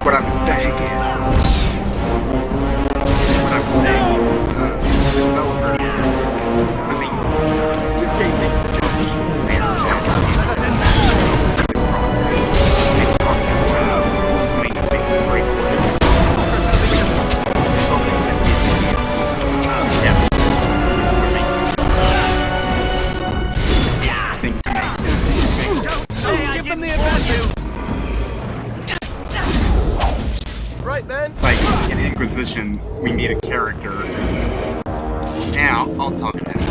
what I'm saying is, developers, I mean, this game makes it just like in Inquisition, we meet a character. Now, I'll talk about it.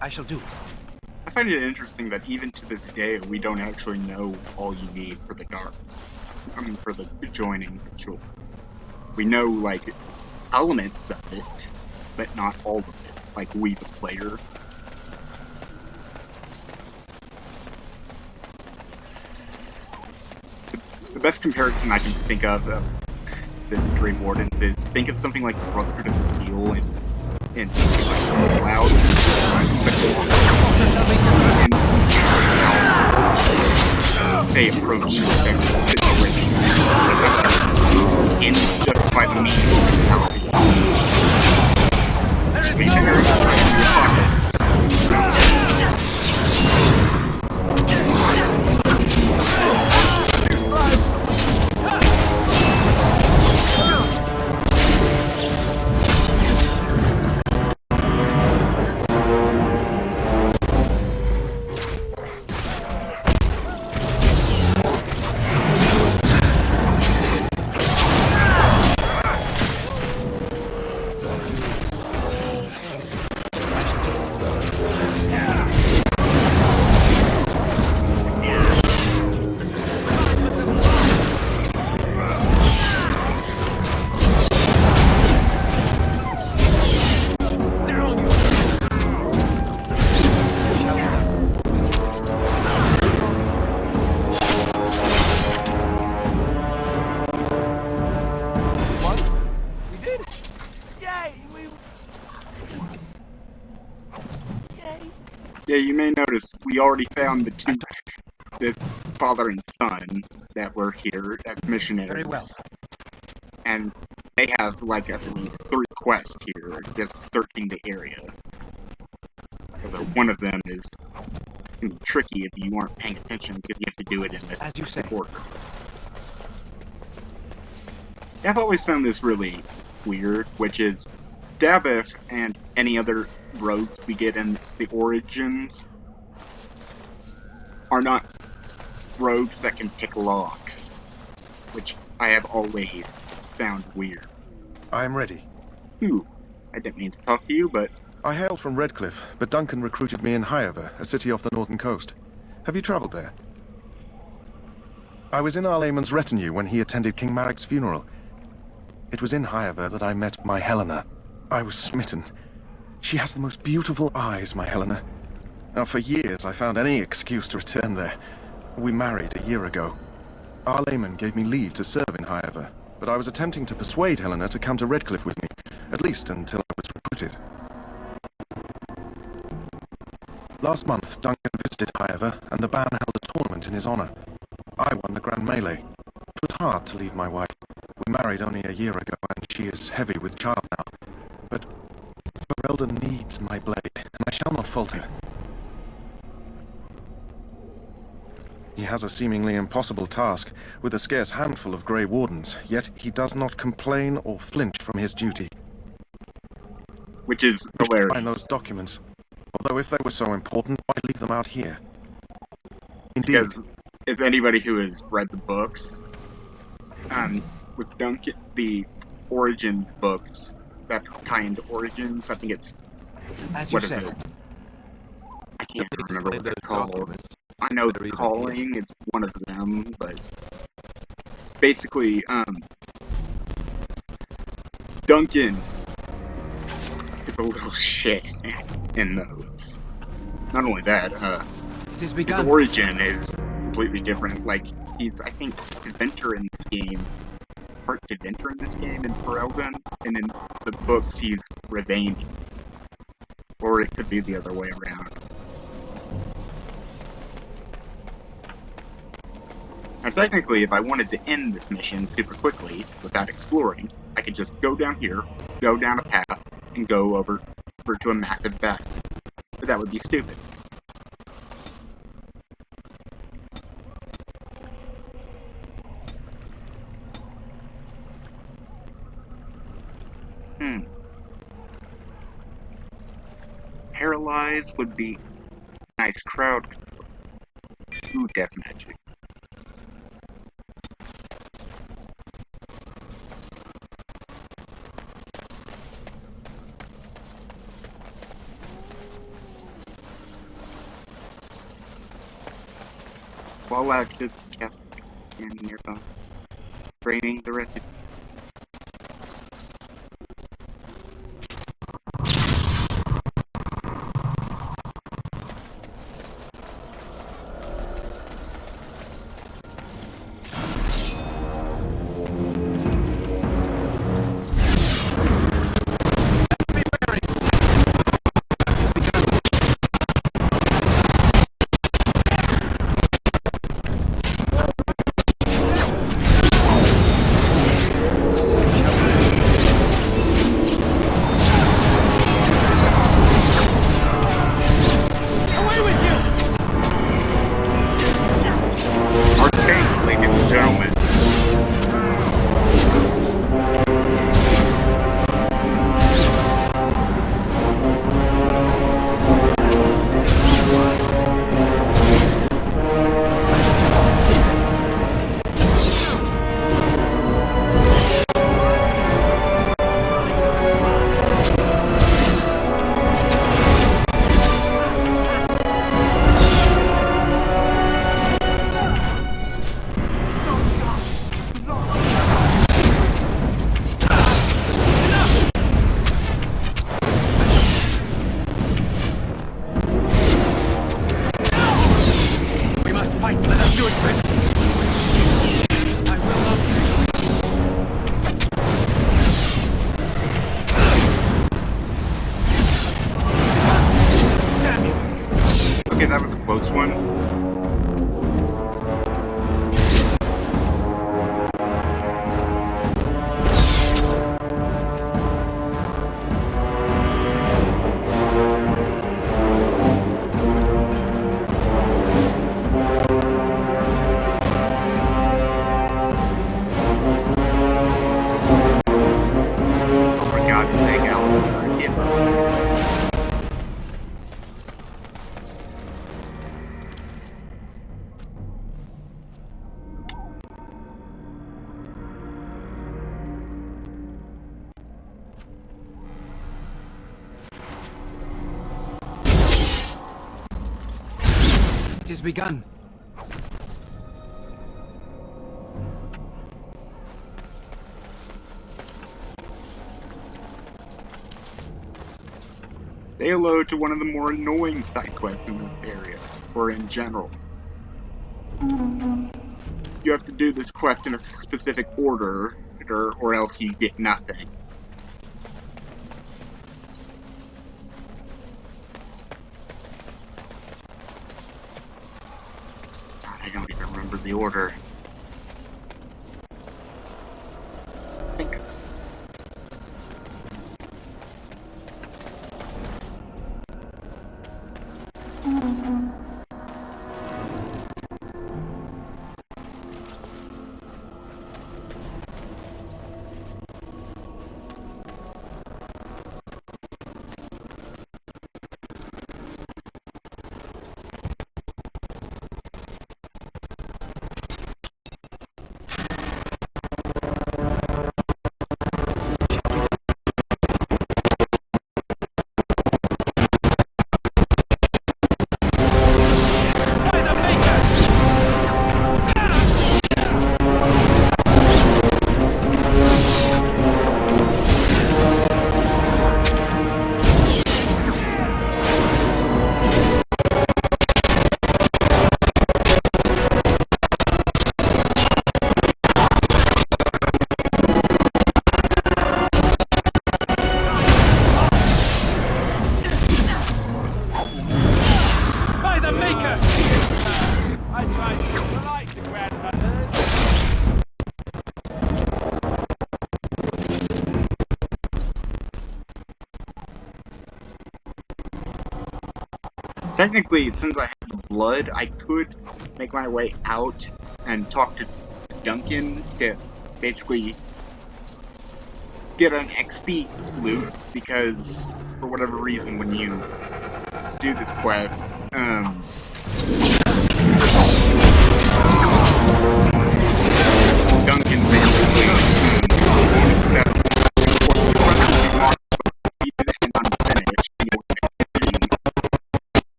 I shall do it. I find it interesting that even to this day, we don't actually know all you need for the guards. I mean, for the joining ritual. We know, like, elements of it, but not all of it. Like, we, the player. The best comparison I can think of the Grey Wardens is, think of something like the Brotherhood of Steel and something like Cloud. They approach their situation in just by the means of Yeah, you may notice we already found the father and son that were here as missionaries. Very well. And they have, like, I believe, 3 quests here, just searching the area. Although one of them is gonna be tricky if you aren't paying attention, because you have to do it in as you say. order. I've always found this really weird, which is Daveth and any other rogues we get in the Origins are not rogues that can pick locks, which I have always found weird. I am ready. Ooh, I didn't mean to talk to you, but... I hail from Redcliffe, but Duncan recruited me in Highover, a city off the northern coast. Have you travelled there? I was in Arlayman's retinue when he attended King Maric's funeral. It was in Highover that I met my Helena. I was smitten. She has the most beautiful eyes, my Helena. Now, for years, I found any excuse to return there. We married a year ago. Arlayman gave me leave to serve in Highover, but I was attempting to persuade Helena to come to Redcliffe with me, at least until I was recruited. Last month, Duncan visited Highover, and the band held a tournament in his honor. I won the Grand Melee. It was hard to leave my wife. We married only a year ago, and she is heavy with child now. But Ferelden needs my blade, and I shall not falter. He has a seemingly impossible task, with a scarce handful of Grey Wardens, yet he does not complain or flinch from his duty. Which is hilarious. Find those documents. Although if they were so important, why leave them out here? Indeed. Because, as anybody who has read the books, with Duncan, the Origins books that tie into Origins, I think it's... As you say. I can't remember what they're called. I know the calling is one of them, but basically, Duncan is a little shit in those. Not only that, his origin is completely different. Like, he's, I think, Deventer in this game, part Deventer in this game in Ferelden, and in the books he's Redani. Or it could be the other way around. Now, technically, if I wanted to end this mission super quickly, without exploring, I could just go down here, go down a path, and go over to a massive battle. But that would be stupid. Paralyzed would be nice crowd control. Ooh, death magic. While active, cast in nearby, draining the residue. That was a close one. Oh, for God's sake, Alistair, give up. It has begun. Say hello to one of the more annoying side quests in this area, or in general. You have to do this quest in a specific order, or else you get nothing. God, I don't even remember the order. I think Seeker! I tried to be polite to grandmothers. Technically, since I have the blood, I could make my way out and talk to Duncan to basically get an XP loot, because for whatever reason, when you do this quest, Duncan basically said, the quest will be marked completed and unfinished, and you'll continue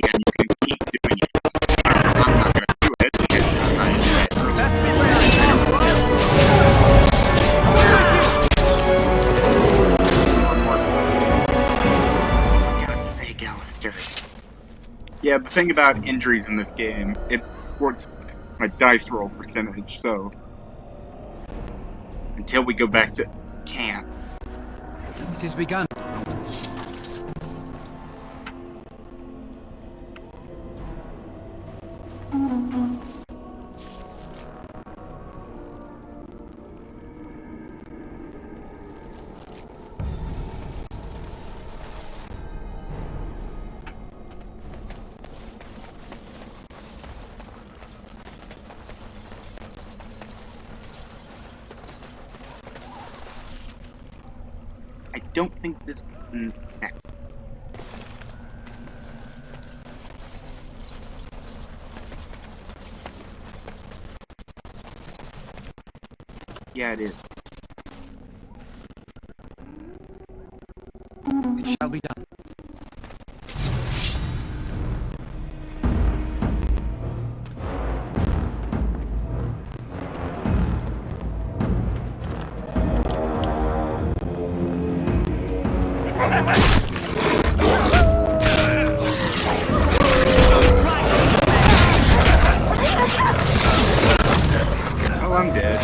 and you can keep doing it. I'm not going to do it because God's sake, Alistair. Yeah, the thing about injuries in this game, it works my dice roll percentage, so until we go back to camp. It has begun. I don't think this next. Yeah, it is. It shall be done. Oh, I'm dead.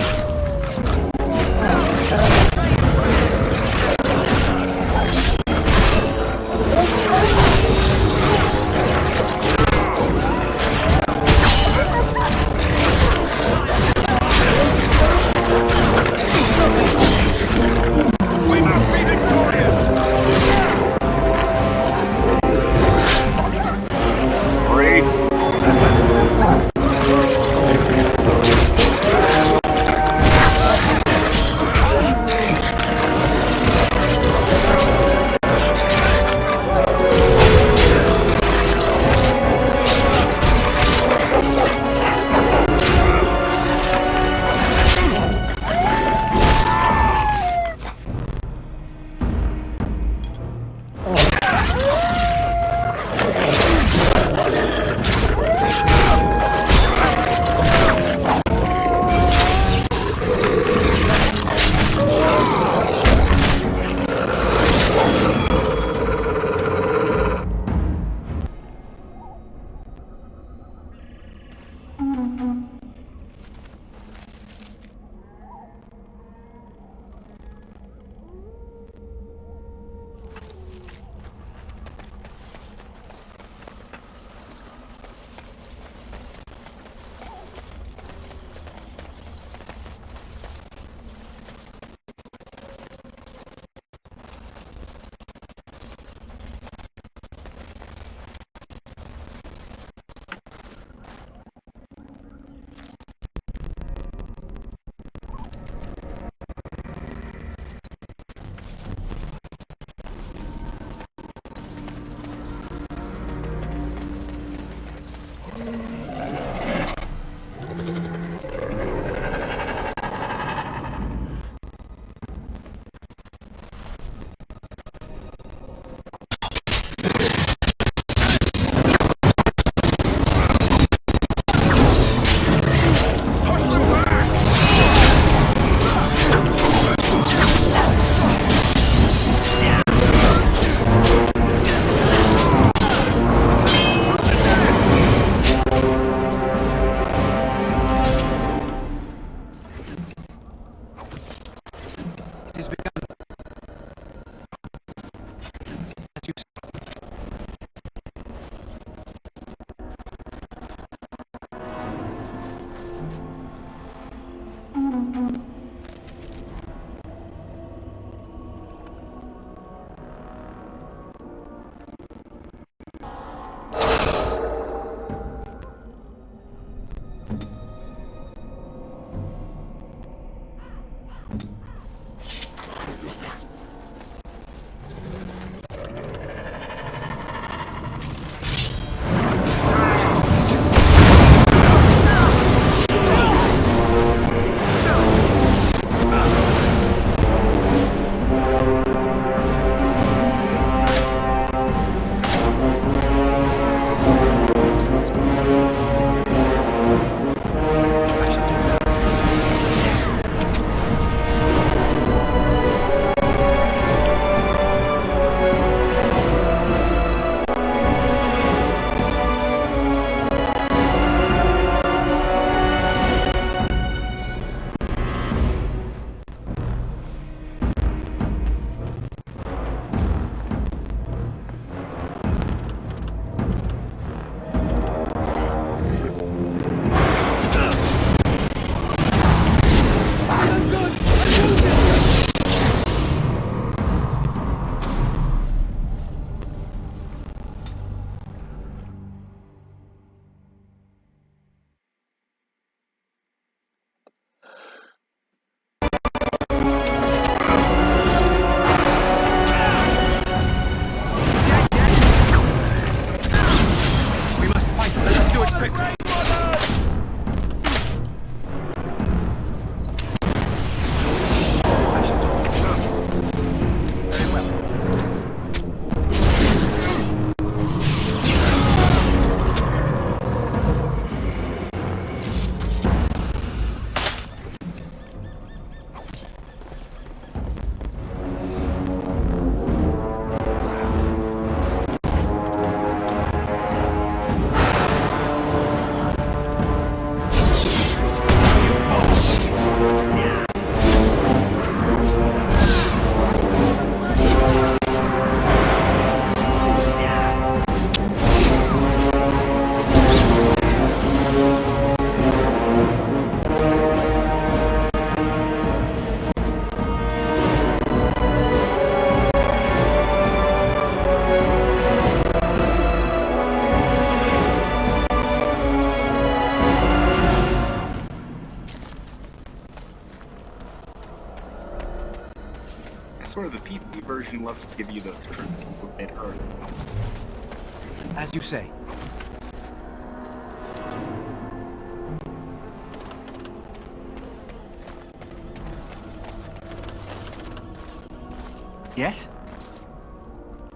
As you say. Yes?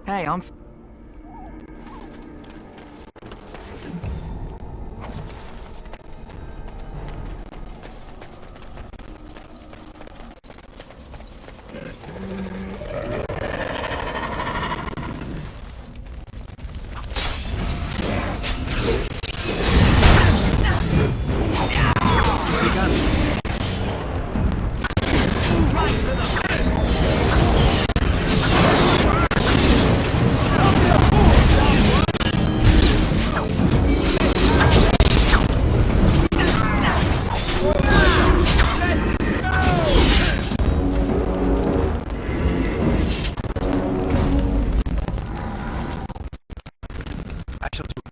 Hey, I'm... I shall do.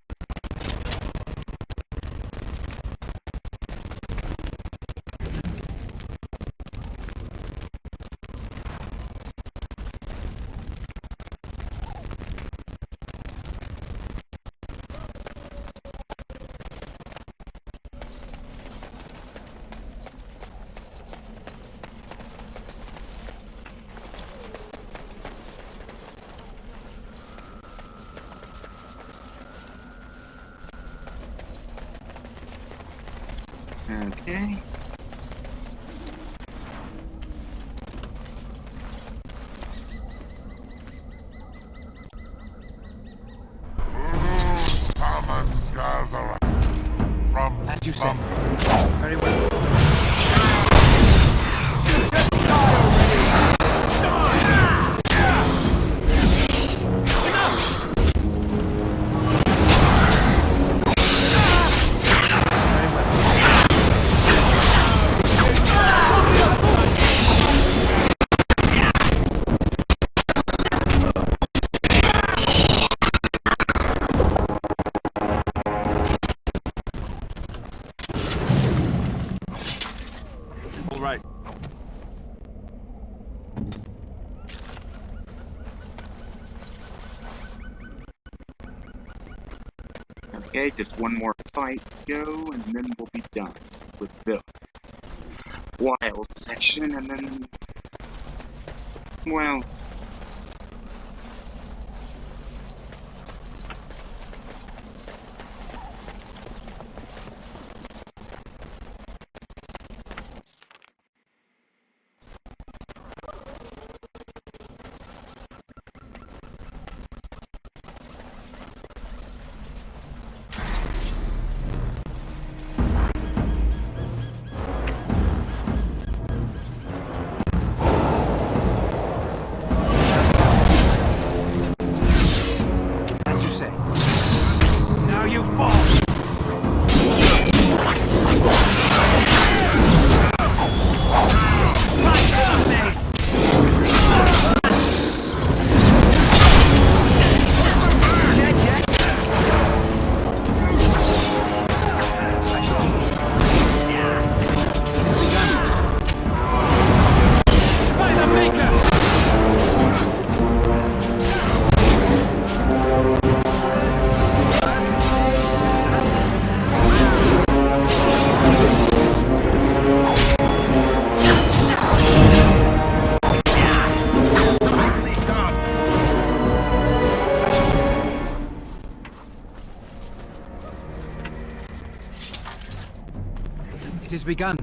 Okay. Summons gather from As you say. slumber. Very well. All right. Okay, just one more fight to go, and then we'll be done with the wild section, and then, well, As you say. Now you fall! It has begun.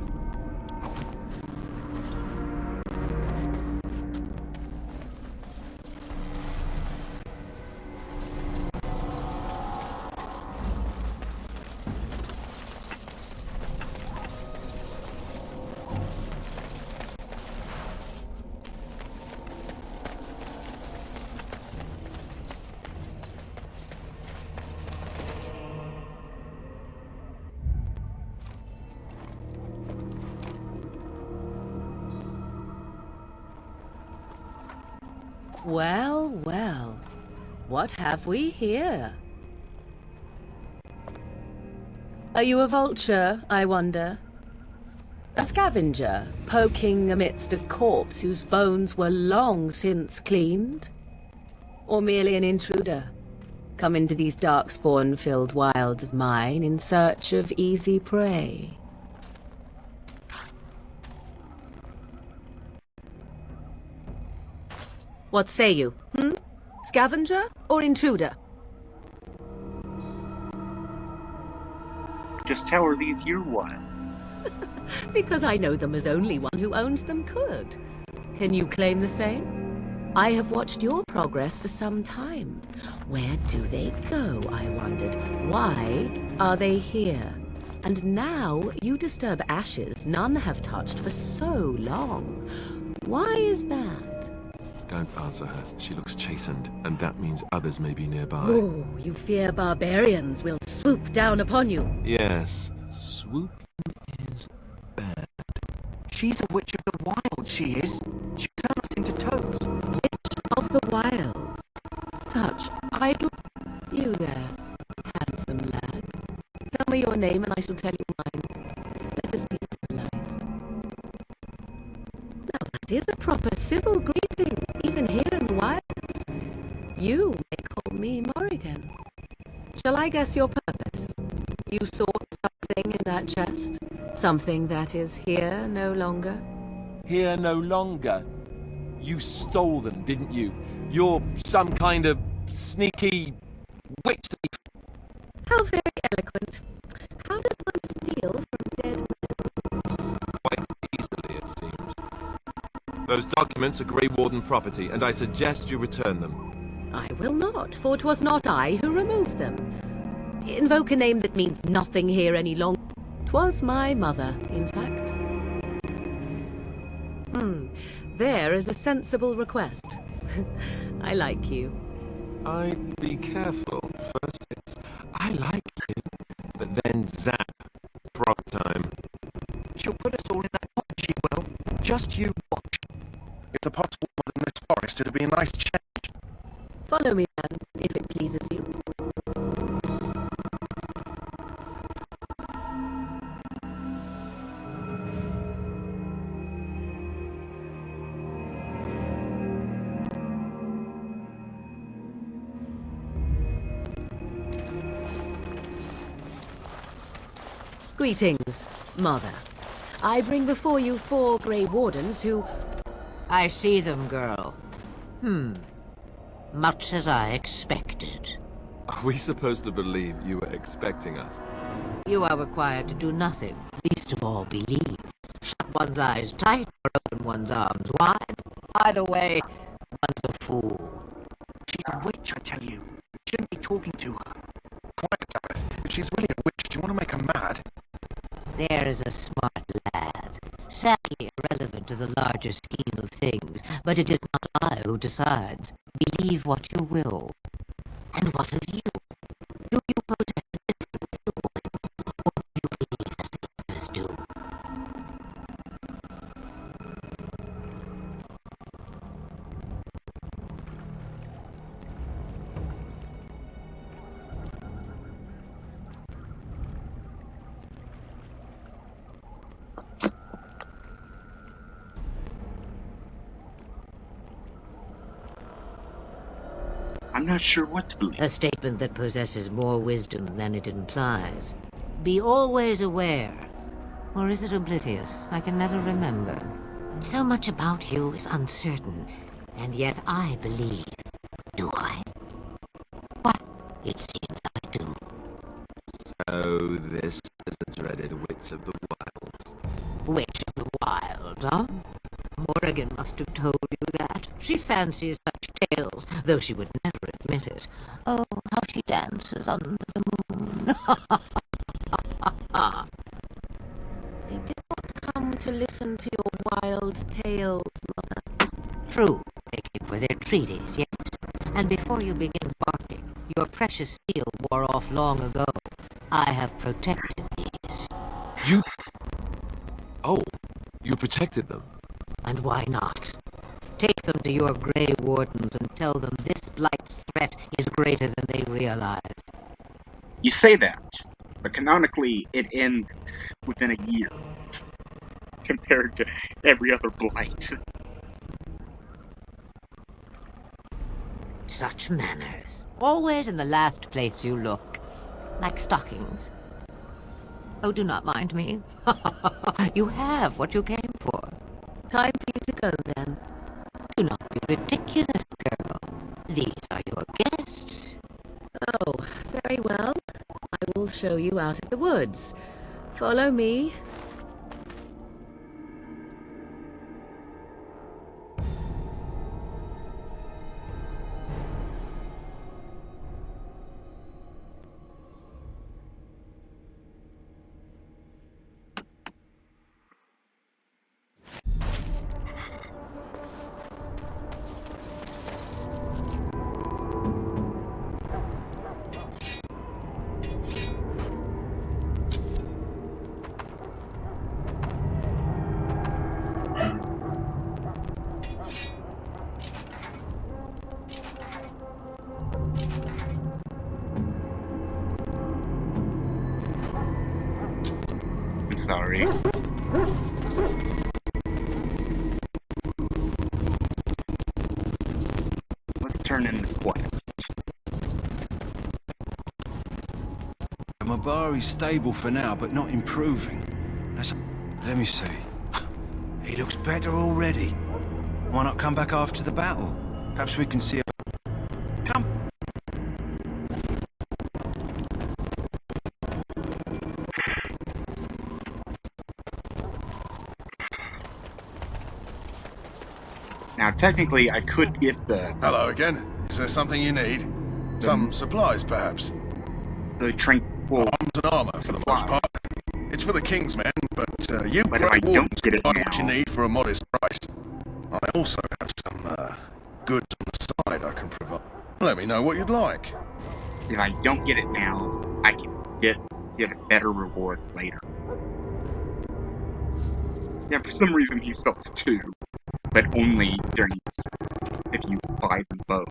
Well, well. What have we here? Are you a vulture, I wonder? A scavenger, poking amidst a corpse whose bones were long since cleaned? Or merely an intruder, come into these darkspawn-filled wilds of mine in search of easy prey. What say you? Scavenger or intruder? Just how are these your wild? Because I know them as only one who owns them could. Can you claim the same? I have watched your progress for some time. Where do they go, I wondered? Why are they here? And now you disturb ashes none have touched for so long. Why is that? Don't answer her. She looks chastened, and that means others may be nearby. Oh, you fear barbarians will swoop down upon you. Yes, swooping is bad. She's a witch of the wild, she is. She'll turn us into toads. Witch of the wilds. Such idle... You there, handsome lad. Tell me your name and I shall tell you mine. Let us be civilized. Now that is a proper civil greeting, even here in the wilds. You may call me Morrigan. Shall I guess your purpose? You sought something in that chest? Something that is here no longer? Here no longer. You stole them, didn't you? You're some kind of sneaky witch thief. How very eloquent. How does one steal from dead men? Quite easily, it seems. Those documents are Grey Warden property, and I suggest you return them. I will not, for 'twas not I who removed them. Invoke a name that means nothing here any longer. 'Twas my mother, in fact. There is a sensible request. I like you. I'd be careful. First it's, I like you, but then zap. Frog time. She'll put us all in that pot, she will. Just you watch. If the pot's warmer than this forest, it'd be a nice change. Follow me then, if it pleases you. Greetings, Mother. I bring before you 4 Grey Wardens who... I see them, girl. Much as I expected. Are we supposed to believe you were expecting us? You are required to do nothing, least of all believe. Shut one's eyes tight or open one's arms wide. Either way, one's a fool. She's a witch, I tell you. Shouldn't be talking to her. Quiet, damn it. If she's really a witch, do you want to make her mad? There is a smart lad, sadly irrelevant to the larger scheme of things, but it is not I who decides. Believe what you will. And what of you? Do you possess a different viewpoint, or do you believe as the others do? I'm not sure what to believe. A statement that possesses more wisdom than it implies. Be always aware. Or is it oblivious? I can never remember. So much about you is uncertain, and yet I believe. Do I? Why, it seems I do. So this is the dreaded Witch of the Wilds. Witch of the Wilds, huh? Morrigan must have told you that. She fancies such tales, though she would never admit it. Oh, how she dances under the moon. I did not come to listen to your wild tales, Mother. True, they came for their treaties, yes. And before you begin barking, your precious seal wore off long ago. I have protected these. You... Oh, you protected them. And why not? Take them to your Grey Wardens and tell them this blight's threat is greater than they realize. You say that, but canonically it ends within a year compared to every other blight. Such manners. Always in the last place you look. Like stockings. Oh, do not mind me. You have what you came for. Time for you to go, then. Do not be ridiculous, girl. These are your guests. Oh, very well. I will show you out of the woods. Follow me. I'm sorry. Let's turn in the quest. Mabari's stable for now, but not improving. Let me see. He looks better already. Why not come back after the battle? Perhaps we can see a... Come. Now, technically, I could get the Hello again. Is there something you need? Some supplies, perhaps? tranquil. Arms and armor, for the most part. It's for the King's men, but you But if I Grey don't Wardens get it can buy what you now- need for a modest price. I also have some goods on the side I can provide. Let me know what you'd like. If I don't get it now, I can get a better reward later. Yeah, for some reason he sells two, but only during if you buy them both.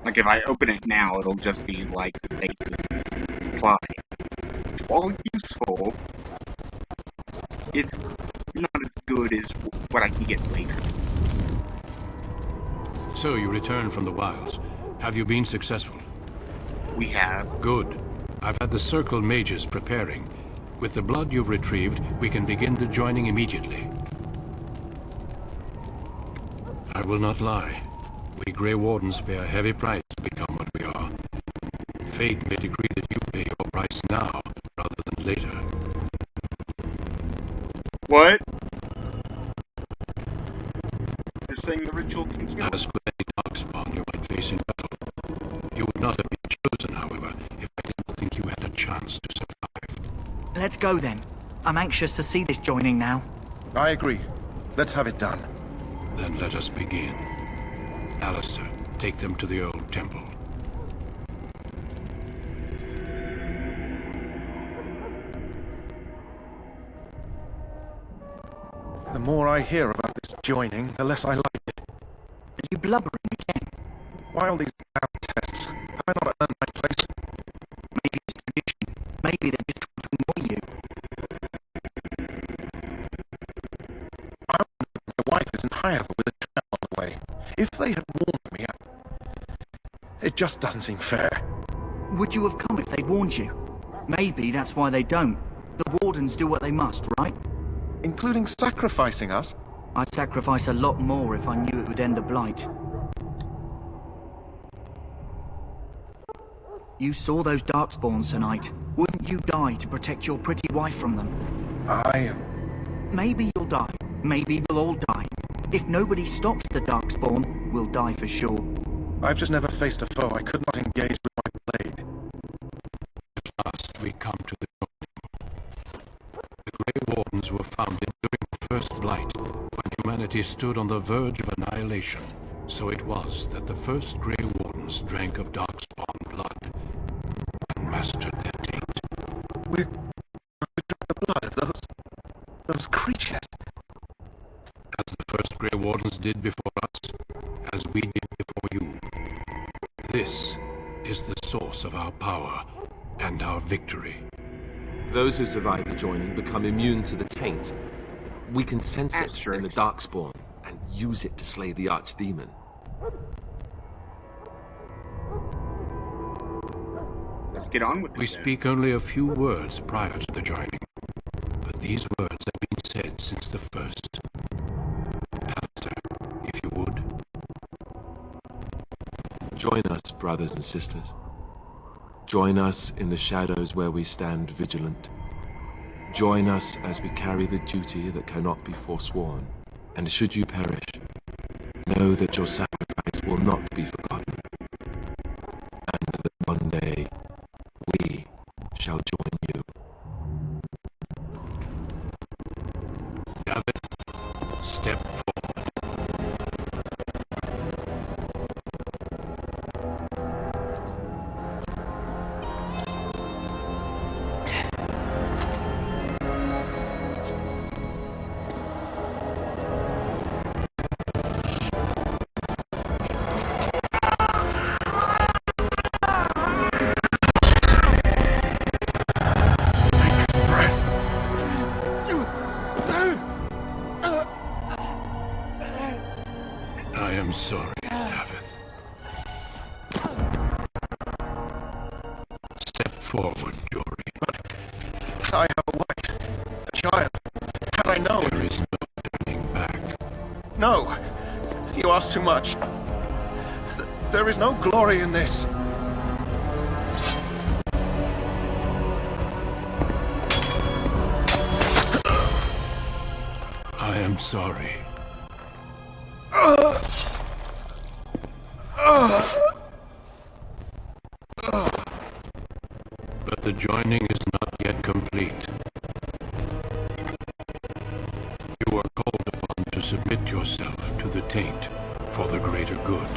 Like, if I open it now, it'll just be like the basic supply. While useful, it's not as good as what I can get later. So you returned from the wilds. Have you been successful? We have. Good. I've had the Circle mages preparing. With the blood you've retrieved, we can begin the joining immediately. I will not lie. We Grey Wardens pay a heavy price to become what we are. Fate may decree that you pay your price now, rather than later. What? You're saying the ritual can kill us? As with any darkspawn you might face in battle. You would not have been chosen, however, if I didn't think you had a chance to survive. Let's go then. I'm anxious to see this joining now. I agree. Let's have it done. Then let us begin. Alistair, take them to the old temple. The more I hear about this joining, the less I like it. Are you blubbering again? Why all these damn tests? Have I not earned my place? Maybe it's tradition. Maybe they're just trying to annoy you. My wife is in Highover with a trap on the way. If they had warned me, it just doesn't seem fair. Would you have come if they'd warned you? Maybe that's why they don't. The Wardens do what they must, right? Including sacrificing us? I'd sacrifice a lot more if I knew it would end the Blight. You saw those Darkspawns tonight. Wouldn't you die to protect your pretty wife from them? Maybe you'll die. Maybe we'll all die. If nobody stops the Darkspawn, we'll die for sure. I've just never faced a foe I could not engage with my blade. At last we come to the joining. The Grey Wardens were founded during the First Blight, when humanity stood on the verge of annihilation. So it was that the first Grey Wardens drank of Darkspawn blood and mastered their taint. We're going to drink the blood of those creatures. As the first Grey Wardens did before us, as we did before you. This is the source of our power and our victory. Those who survive the joining become immune to the taint. We can sense it in the Darkspawn and use it to slay the Archdemon. Let's get on with it. We speak only a few words prior to the joining, but these words have been said since the first. Alistair, if you would. Join us, brothers and sisters. Join us in the shadows where we stand vigilant. Join us as we carry the duty that cannot be forsworn. And should you perish, know that your sacrifice will not be forgotten. And that one day, we shall join you. Davith, step forward. I am sorry, Davith. Step forward, Jory. But I have a wife, a child. Had I known... There is no turning back. No! You ask too much. There is no glory in this. I am sorry. But the joining is not yet complete. You are called upon to submit yourself to the taint for the greater good.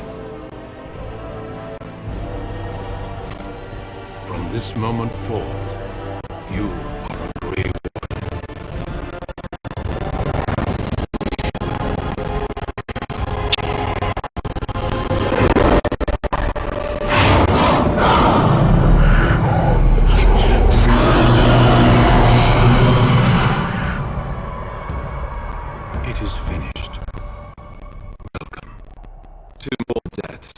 From this moment forth, you are a Grey Warden. It is finished. Welcome. 2 more deaths.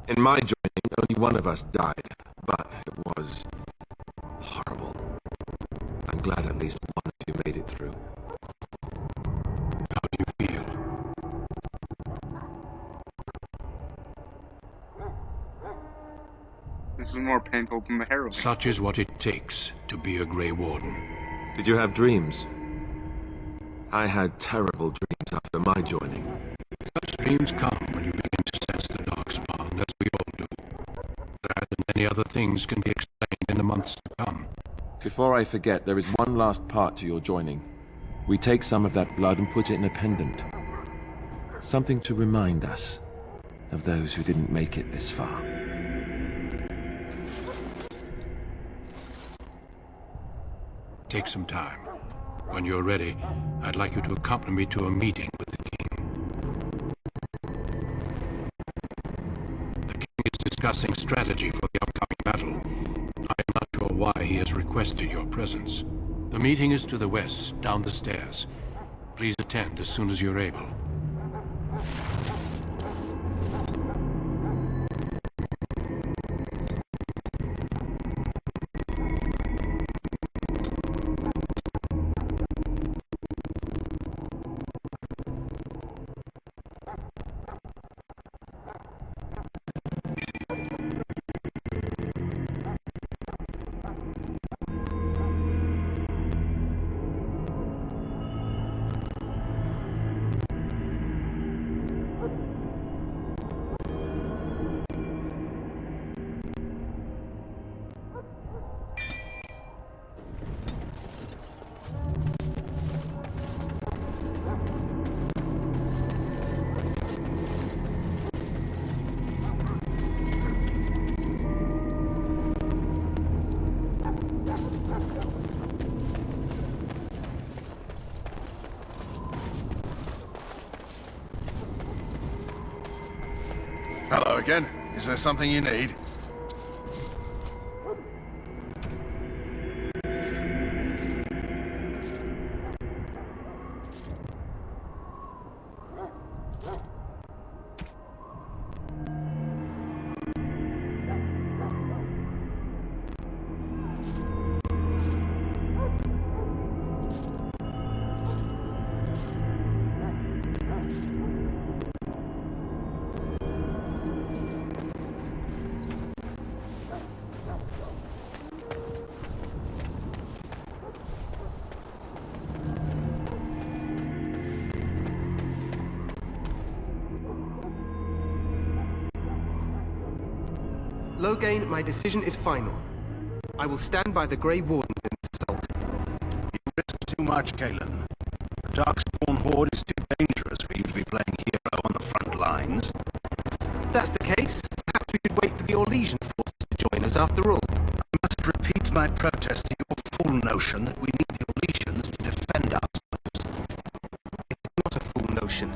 In my joining, only one of us died, but it was horrible. I'm glad at least one of you made it through. How do you feel? This is more painful than the heroin. Such is what it takes to be a Grey Warden. Did you have dreams? I had terrible dreams after my joining. Such dreams come when you begin to sense the Darkspawn, as we all do. That and many other things can be explained in the months to come. Before I forget, there is one last part to your joining. We take some of that blood and put it in a pendant. Something to remind us of those who didn't make it this far. Take some time. When you're ready, I'd like you to accompany me to a meeting with the King. The King is discussing strategy for the upcoming battle. I am not sure why he has requested your presence. The meeting is to the west, down the stairs. Please attend as soon as you're able. Hello again. Is there something you need? Loghain, my decision is final. I will stand by the Grey Wardens in this assault. You risk too much, Kalen. The Darkspawn Horde is too dangerous for you to be playing hero on the front lines. If that's the case, perhaps we should wait for the Orlesian forces to join us after all. I must repeat my protest to your fool notion that we need the Orlesians to defend ourselves. It's not a fool notion.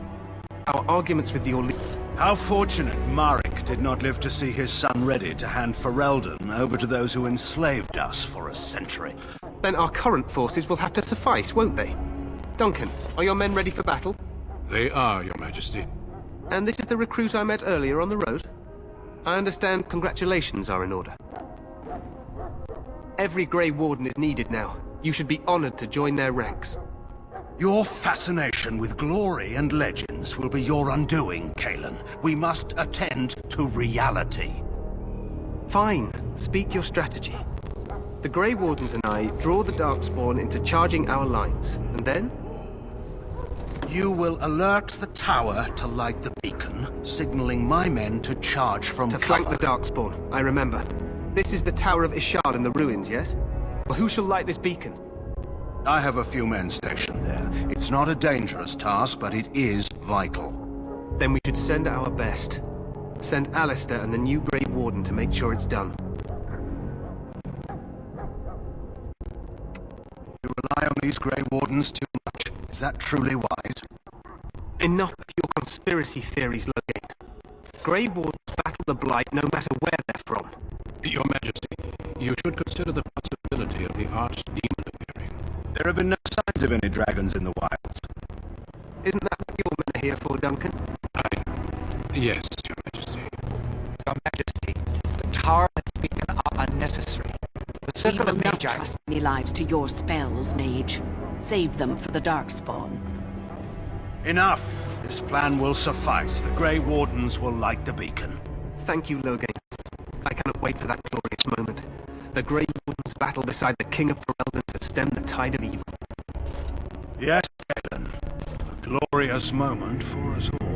Our arguments with the Orlesian... How fortunate Marek did not live to see his son ready to hand Ferelden over to those who enslaved us for a century. Then our current forces will have to suffice, won't they? Duncan, are your men ready for battle? They are, Your Majesty. And this is the recruit I met earlier on the road? I understand congratulations are in order. Every Grey Warden is needed now. You should be honored to join their ranks. Your fascination with glory and legends will be your undoing, Kalen. We must attend to reality. Fine. Speak your strategy. The Grey Wardens and I draw the Darkspawn into charging our lines, and then? You will alert the tower to light the beacon, signaling my men to charge from To cover. flank the Darkspawn, I remember. This is the Tower of Ishal in the ruins, yes? Well, who shall light this beacon? I have a few men stationed there. It's not a dangerous task, but it is vital. Then we should send our best. Send Alistair and the new Grey Warden to make sure it's done. You rely on these Grey Wardens too much. Is that truly wise? Enough of your conspiracy theories, Loghain. Grey Wardens battle the Blight no matter where they're from. Your Majesty, you should consider the possibility of the Archdemon appearing. There have been no signs of any dragons in the wilds. Isn't that what your men are here for, Duncan? Yes, Your Majesty. Your Majesty, the tower and the beacon are unnecessary. The Circle of not Magi... trust any lives to your spells, mage. Save them for the Darkspawn. Enough! This plan will suffice. The Grey Wardens will light the beacon. Thank you, Loghain. I cannot wait for that glorious moment. The Grey Wardens battle beside the King of Ferelden to stem the tide of evil. Yes, Kalen. A glorious moment for us all.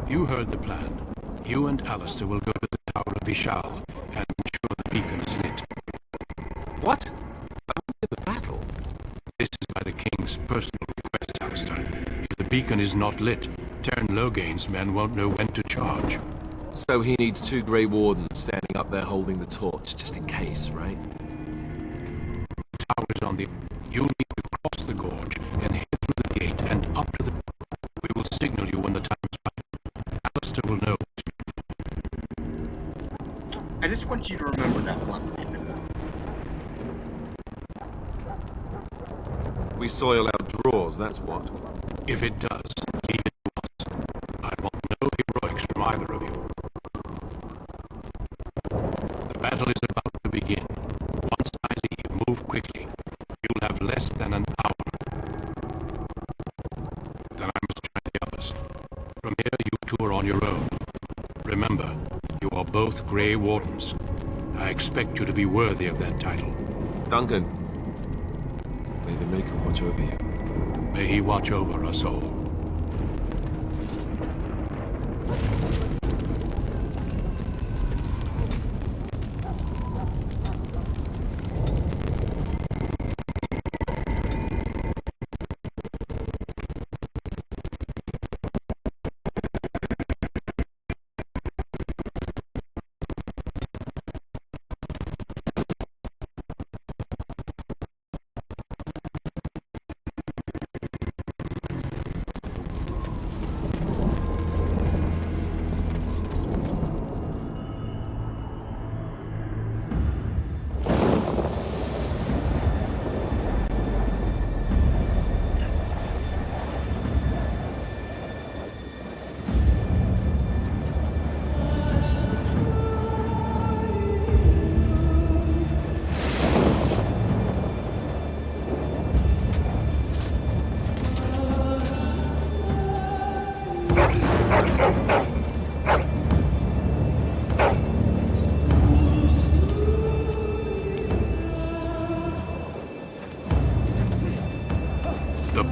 You heard the plan. You and Alistair will go to the Tower of Ishal and ensure the beacon is lit. What? I want the battle. This is by the King's personal request, Alistair. If the beacon is not lit, Tern Loghain's men won't know when to charge. So he needs 2 Grey Wardens standing up there holding the torch, just in case, right? The tower is on the... You'll need to cross the gorge and head through the gate and up to the... We will signal you when the time is right. Alistair will know. I just want you to remember that one. We soil our drawers, that's what. If it does, leave it to us. I want no heroics from either of you. The battle is about to begin. Once I leave, move quickly. You'll have less than an hour. Then I must join the others. From here, you two are on your own. Remember, you are both Grey Wardens. I expect you to be worthy of that title. Duncan, may the Maker watch over you. May he watch over us all.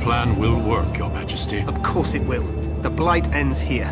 plan will work, Your Majesty. Of course it will. The Blight ends here.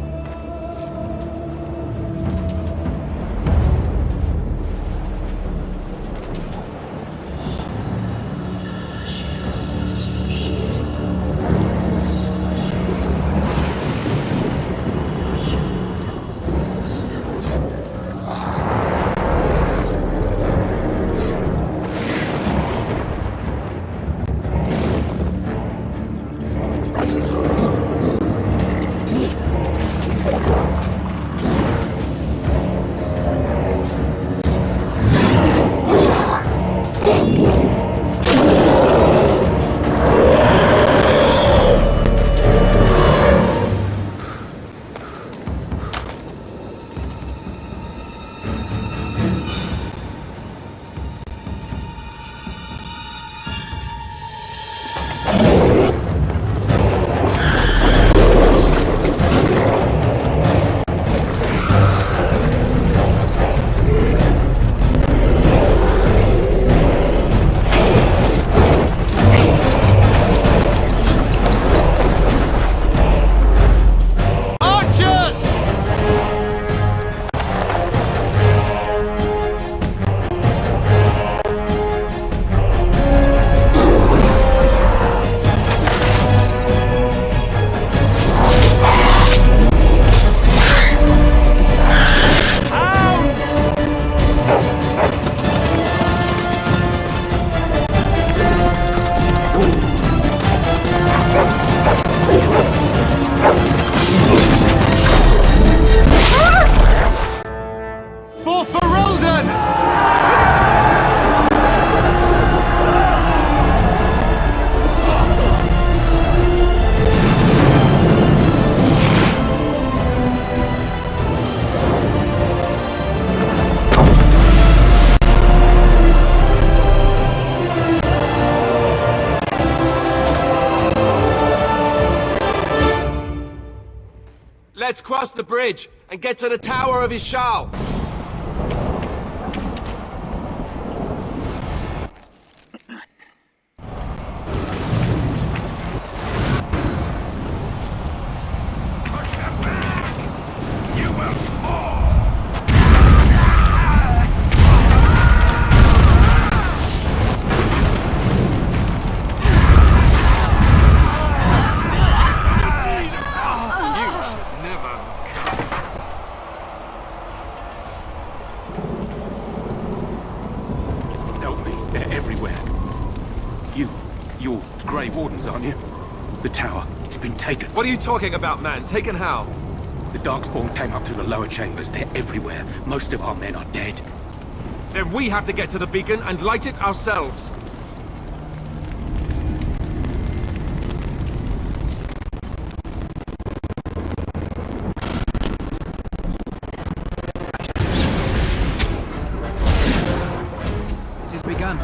Let's cross the bridge and get to the Tower of Ishal. You're Grey Wardens, aren't you? The tower, it's been taken. What are you talking about, man? Taken how? The Darkspawn came up through the lower chambers. They're everywhere. Most of our men are dead. Then we have to get to the beacon and light it ourselves. It has begun.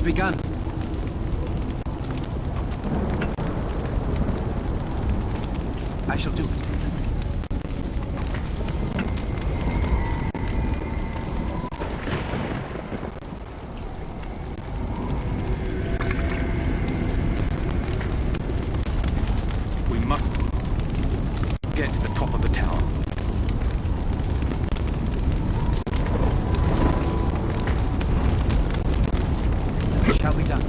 begun. I shall do it. We must get to the top of the tower. It shall be done.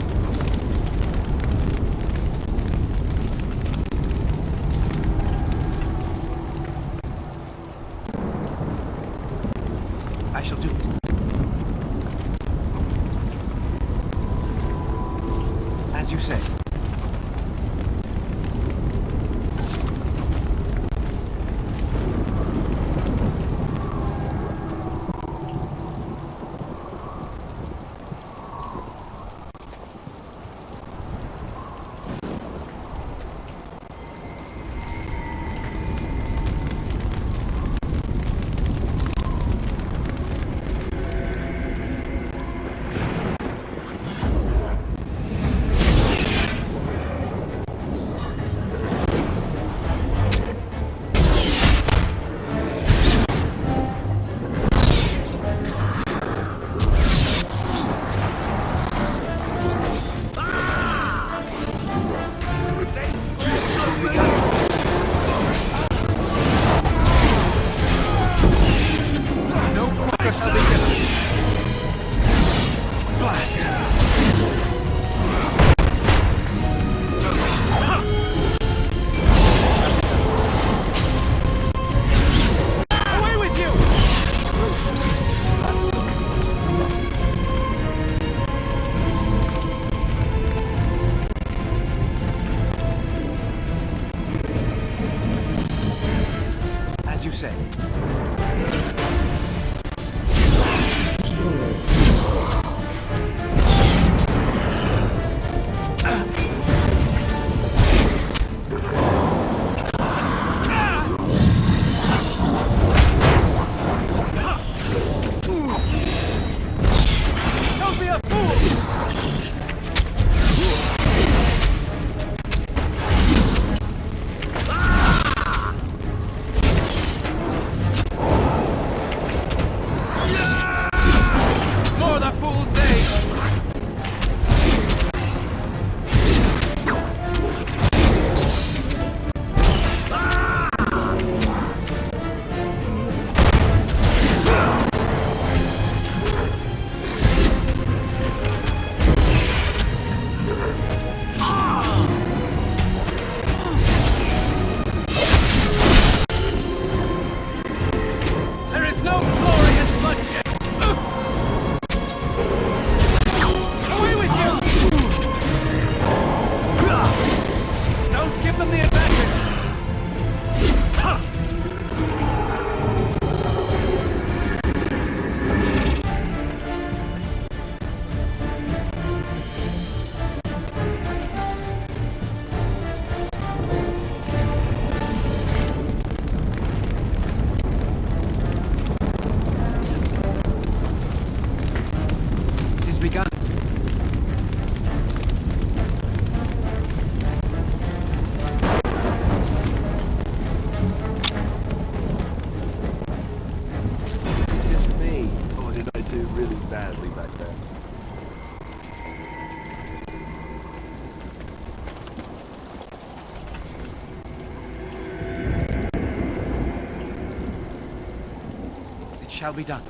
I shall do it. As you say. You say. Don't be a fool! Begun. It's me. Or did I do really badly back there? It shall be done.